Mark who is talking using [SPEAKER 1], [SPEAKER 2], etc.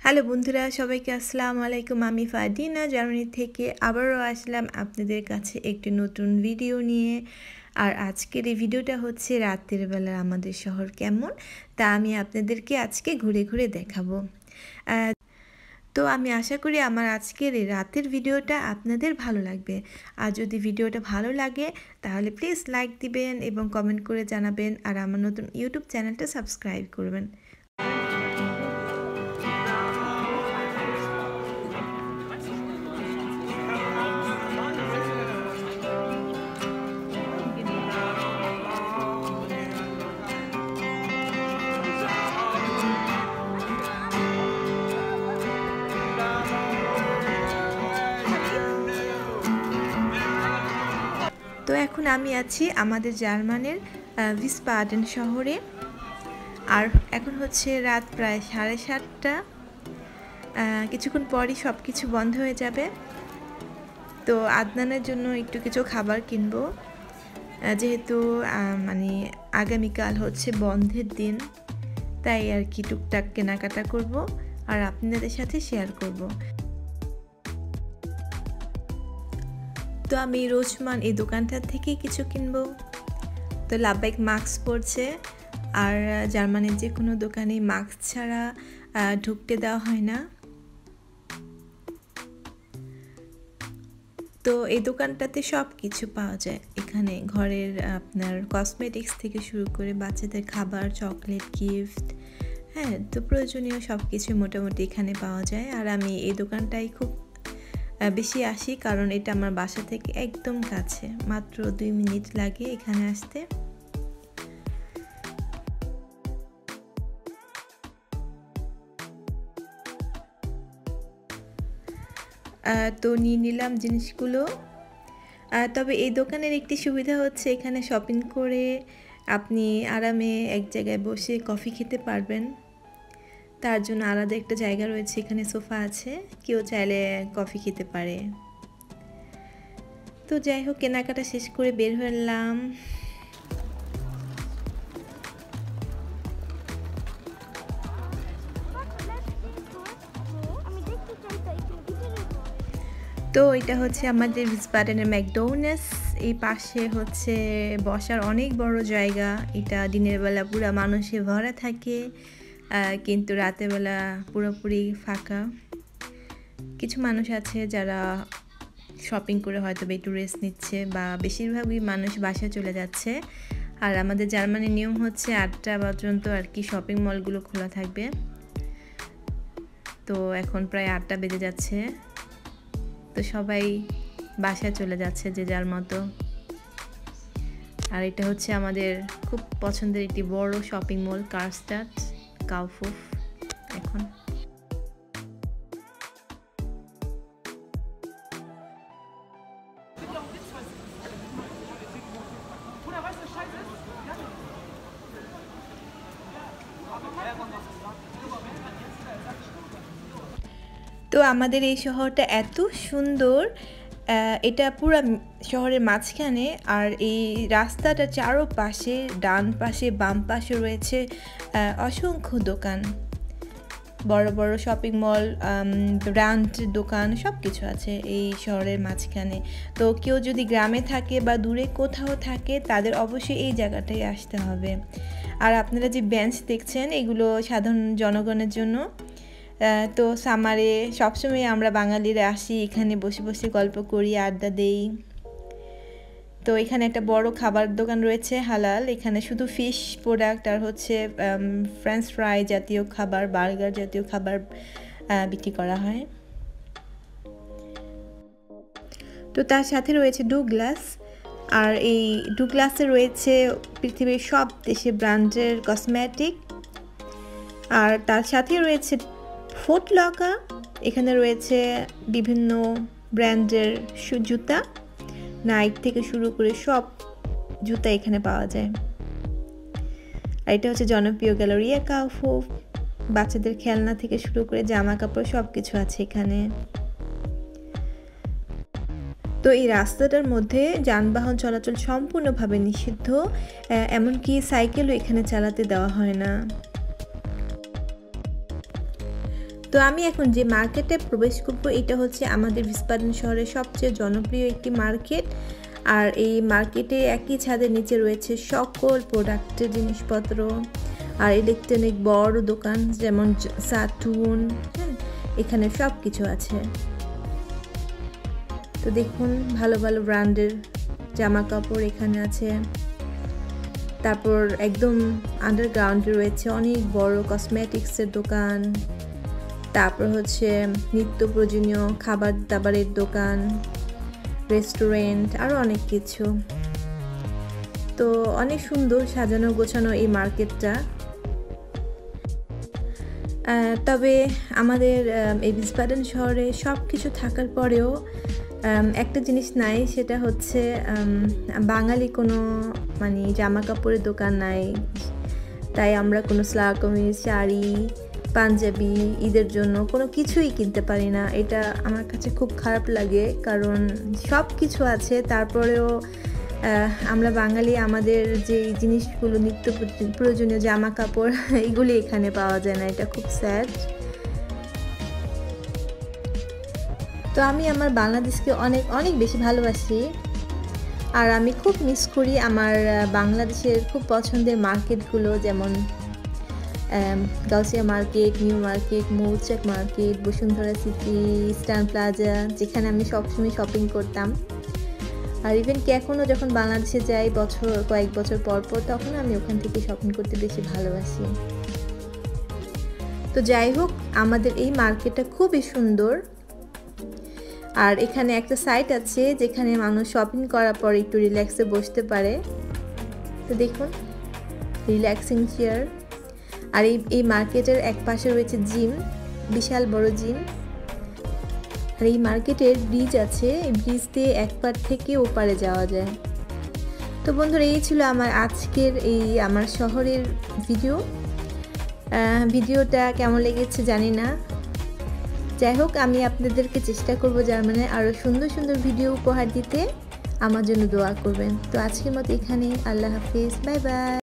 [SPEAKER 1] Hello বন্ধুরা, সবাইকে আসসালামু আলাইকুম। আমি ফারদিনা জার্মানি থেকে আবারও আসলাম আপনাদের কাছে একটি নতুন ভিডিও নিয়ে। আর আজকের এই ভিডিওটা হচ্ছে রাতের বেলা আমাদের শহর কেমন তা আমি আপনাদেরকে আজকে ঘুরে ঘুরে দেখাবো। তো আমি আশা করি আমার আজকের এই রাতের ভিডিওটা আপনাদের ভালো লাগবে। আর যদি ভিডিওটা ভালো লাগে তাহলে প্লিজ লাইক দিবেন এবং কমেন্ট করে জানাবেন, আর আমার নতুন ইউটিউব চ্যানেলটা সাবস্ক্রাইব করবেন। তো এখন আমি আছি আমাদের জার্মানির ভিসবাডেন শহরে। আর এখন হচ্ছে রাত প্রায় 7:30। কিছুক্ষণ পরই সব কিছু বন্ধ হয়ে যাবে। তো আদনানের জন্য একটু কিছু খাবার কিনবো, যেহেতু মানে আগামীকাল হচ্ছে বন্ধের দিন, তাই আর কি টুকটাক কেনাকাটা করব আর আপনাদের সাথে শেয়ার করব। তো আমি রোজমান এই দোকানটার থেকেই কিছু কিনবো। তো লাভবাইক মাস্ক পরছে, আর জার্মানির যে কোনো দোকানে মাস্ক ছাড়া ঢুকতে দেওয়া হয় না। তো এই দোকানটাতে সব কিছু পাওয়া যায়। এখানে ঘরের আপনার কসমেটিক্স থেকে শুরু করে বাচ্চাদের খাবার, চকলেট, গিফট, হ্যাঁ, তো প্রয়োজনীয় সব কিছু মোটামুটি এখানে পাওয়া যায়। আর আমি এই দোকানটাই খুব বেশি আসি, কারণ এটা আমার বাসা থেকে একদম কাছে, মাত্র 2 মিনিট লাগে এখানে আসতে। তো নিয়ে নিলাম জিনিসগুলো। তবে এই দোকানের একটি সুবিধা হচ্ছে এখানে শপিং করে আপনি আরামে এক জায়গায় বসে কফি খেতে পারবেন। তার জন্য আলাদা একটা জায়গা রয়েছে, এখানে সোফা আছে, কেউ চাইলে কফি খেতে পারে। তো যাই হোক, কেনাকাটা শেষ করে বের হলাম। তো এটা হচ্ছে আমাদের ভিসবাডেনের ম্যাকডোনাল্ডস। এই পাশে হচ্ছে বসার অনেক বড় জায়গা। এটা দিনের বেলা পুরো মানুষে ভরা থাকে, কিন্তু রাতের বেলা পুরোপুরি ফাঁকা। কিছু মানুষ আছে যারা শপিং করে হয়তো একটু রেস্ট নিচ্ছে, বা বেশিরভাগই মানুষ বাসায় চলে যাচ্ছে। আর আমাদের জার্মানির নিয়ম হচ্ছে 8টা পর্যন্ত আর কি শপিং মলগুলো খোলা থাকবে। তো এখন প্রায় 8টা বেজে যাচ্ছে, তো সবাই বাসায় চলে যাচ্ছে যে যার মতো। আর এটা হচ্ছে আমাদের খুব পছন্দের একটি বড় শপিং মল, কার্স্টাড কাউফুফ। এখন তো আমাদের এই শহরটা এত সুন্দর, এটা পুরো শহরের মাঝখানে, আর এই রাস্তাটা চারপাশে ডান পাশে বাম পাশে রয়েছে অসংখ্য দোকান, বড় বড় শপিং মল, ব্র্যান্ড দোকান, সব কিছু আছে এই শহরের মাঝখানে। তো কেউ যদি গ্রামে থাকে বা দূরে কোথাও থাকে তাদের অবশ্যই এই জায়গাটায় আসতে হবে। আর আপনারা যে বেঞ্চ দেখছেন এগুলো সাধারণ জনগণের জন্য। তো সামারে সবসময় আমরা বাঙালিরা আসি, এখানে বসে বসে গল্প করি, আড্ডা দেই। তো এখানে একটা বড় খাবার দোকান রয়েছে হালাল, এখানে শুধু ফিশ প্রোডাক্ট আর হচ্ছে ফ্রেঞ্চ ফ্রাই জাতীয় খাবার, বার্গার জাতীয় খাবার বিক্রি করা হয়। তো তার সাথে রয়েছে ডুগ্লাস, আর এই ডুগ্লাসে রয়েছে পৃথিবীর সব দেশে ব্র্যান্ডের কসমেটিক। আর তার সাথে রয়েছে ফুট লকার, এখানে রয়েছে বিভিন্ন ব্র্যান্ডের জুতা, নাইক থেকে শুরু করে সব জুতা এখানে পাওয়া যায়। আর এটা হচ্ছে জনপ্রিয় গ্যালারিয়া কাউফুফ, বাচ্চাদের খেলনা থেকে শুরু করে জামা কাপড় সব কিছু আছে এখানে। তো এই রাস্তাটার মধ্যে যানবাহন চলাচল সম্পূর্ণভাবে নিষিদ্ধ, এমনকি সাইকেলও এখানে চালাতে দেওয়া হয় না। তো আমি এখন যে মার্কেটে প্রবেশ করব এটা হচ্ছে আমাদের ভিসবাডেন শহরের সবচেয়ে জনপ্রিয় একটি মার্কেট। আর এই মার্কেটে একই ছাদের নিচে রয়েছে সকল প্রোডাক্টের জিনিসপত্র আর ইলেকট্রনিক বড় দোকান যেমন সাটুন, হ্যাঁ, এখানে সব কিছু আছে। তো দেখুন ভালো ভালো ব্র্যান্ডের জামা কাপড় এখানে আছে। তারপর একদম আন্ডারগ্রাউন্ডে রয়েছে অনেক বড় কসমেটিক্সের দোকান, তারপর হচ্ছে নিত্য প্রয়োজনীয় খাবার দাবারের দোকান, রেস্টুরেন্ট, আরও অনেক কিছু। তো অনেক সুন্দর সাজানো গোছানো এই মার্কেটটা। তবে আমাদের এই ভিসবাডেন শহরে সব কিছু থাকার পরেও একটা জিনিস নাই, সেটা হচ্ছে বাঙালি কোনো মানে জামা কাপড়ের দোকান নাই। তাই আমরা কোনো স্লাক কামিজ, শাড়ি, পাঞ্জাবি ঈদের জন্য কোনো কিছুই কিনতে পারি না। এটা আমার কাছে খুব খারাপ লাগে, কারণ সব কিছু আছে তারপরেও আমরা বাঙালি আমাদের যে জিনিসগুলো নিত্য প্রয়োজনীয় জামা কাপড় এগুলি এখানে পাওয়া যায় না। এটা খুব স্যাড। তো আমি আমার বাংলাদেশকে অনেক অনেক বেশি ভালোবাসি, আর আমি খুব মিস করি আমার বাংলাদেশের খুব পছন্দের মার্কেটগুলো, যেমন গাউসিয়া মার্কেট, নিউ মার্কেট, মৌচাক মার্কেট, বসুন্ধরা সিটি, স্টান প্লাজা, যেখানে আমি সবসময় শপিং করতাম। আর ইভেন কি এখনও যখন বাংলাদেশে যাই কয়েক বছর পর পর, তখন আমি ওখান থেকে শপিং করতে বেশি ভালোবাসি। তো যাই হোক, আমাদের এই মার্কেটটা খুবই সুন্দর। আর এখানে একটা সাইট আছে যেখানে মানুষ শপিং করার পর একটু রিল্যাক্সে বসতে পারে। তো দেখুন রিল্যাক্সিং চেয়ার। আর এই মার্কেটের এক পাশে রয়েছে জিম, বিশাল বড় জিম। আর এই মার্কেটের ব্রিজ আছে, এই ব্রিজ দিয়ে এক পার থেকে ওপারে যাওয়া যায়। তো বন্ধুরা, এই ছিল আমার আজকের আমার শহরের ভিডিওটা কেমন লেগেছে জানি না। যাই হোক, আমি আপনাদেরকে চেষ্টা করব জার্মানির আরও সুন্দর সুন্দর ভিডিও উপহার দিতে। আমার জন্য দোয়া করবেন। তো আজকের মতো এখানেই, আল্লাহ হাফিজ, বাই বাই।